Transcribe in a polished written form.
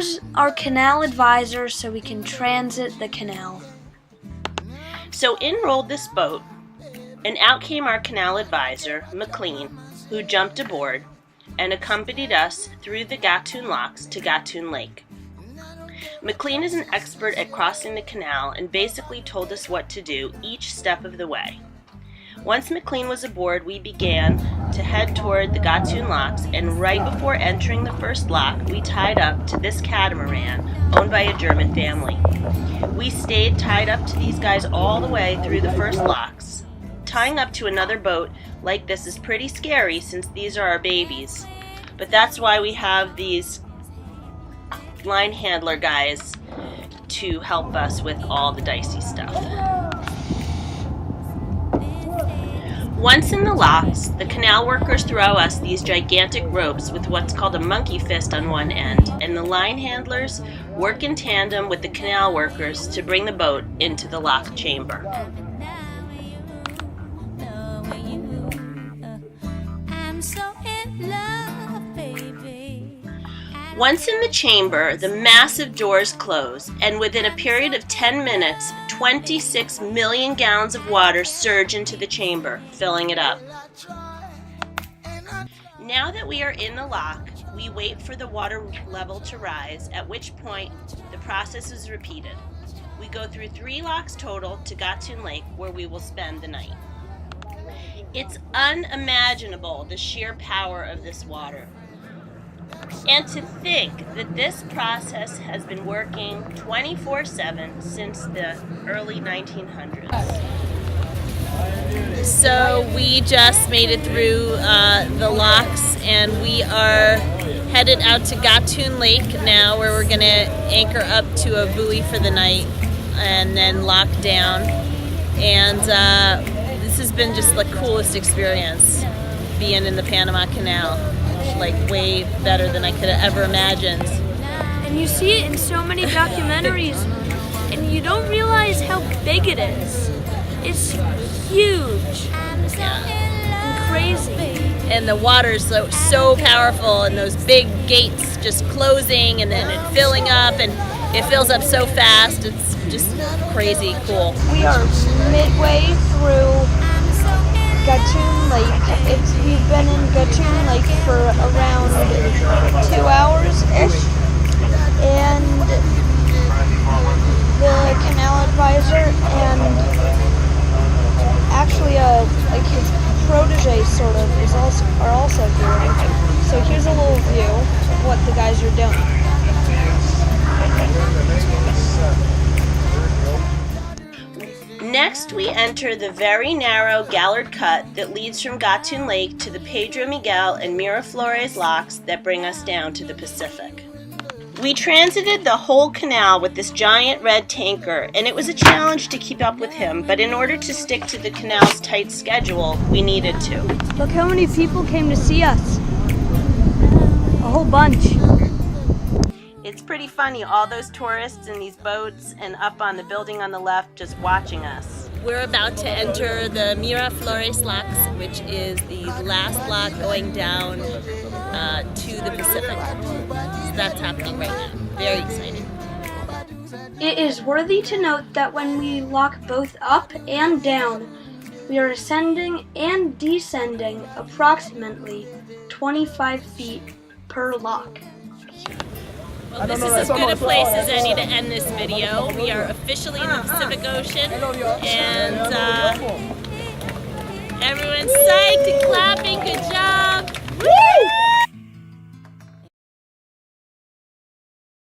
choose our canal advisor so we can transit the canal. So in rolled this boat, and out came our canal advisor, McLean, who jumped aboard and accompanied us through the Gatun locks to Gatun Lake. McLean is an expert at crossing the canal and basically told us what to do each step of the way. Once McLean was aboard, we began to head toward the Gatun locks, and right before entering the first lock, we tied up to this catamaran owned by a German family. We stayed tied up to these guys all the way through the first locks. Tying up to another boat like this is pretty scary since these are our babies, but that's why we have these line handler guys to help us with all the dicey stuff. Once in the locks, the canal workers throw us these gigantic ropes with what's called a monkey fist on one end, and the line handlers work in tandem with the canal workers to bring the boat into the lock chamber. Once in the chamber, the massive doors close, and within a period of 10 minutes, 26 million gallons of water surge into the chamber, filling it up. Now that we are in the lock, we wait for the water level to rise, at which point the process is repeated. We go through 3 locks total to Gatun Lake, where we will spend the night. It's unimaginable the sheer power of this water. And to think that this process has been working 24/7 since the early 1900s. So we just made it through the locks, and we are headed out to Gatun Lake now, where we're going to anchor up to a buoy for the night and then lock down. And this has been just the coolest experience, being in the Panama Canal. Like way better than I could have ever imagined. And you see it in so many documentaries, and you don't realize how big it is. It's huge and crazy. And the water's so powerful, and those big gates just closing and then it filling up, and it fills up so fast. It's just crazy cool. We are midway through Gatun Lake. We've been in Gatun Lake for around 2 hours-ish, and the canal advisor and actually like his protege sort of are also here. So here's a little view of what the guys are doing. Next, we enter the very narrow Gallard Cut that leads from Gatun Lake to the Pedro Miguel and Miraflores locks that bring us down to the Pacific. We transited the whole canal with this giant red tanker, and it was a challenge to keep up with him, but in order to stick to the canal's tight schedule, we needed to. Look how many people came to see us. A whole bunch. It's pretty funny, all those tourists in these boats and up on the building on the left just watching us. We're about to enter the Miraflores locks, which is the last lock going down to the Pacific. So that's happening right now. Very exciting. It is worthy to note that when we lock both up and down, we are ascending and descending approximately 25 feet per lock. Well, this is as good a place as any to end this video. We are officially in the Pacific Ocean, and everyone's psyched and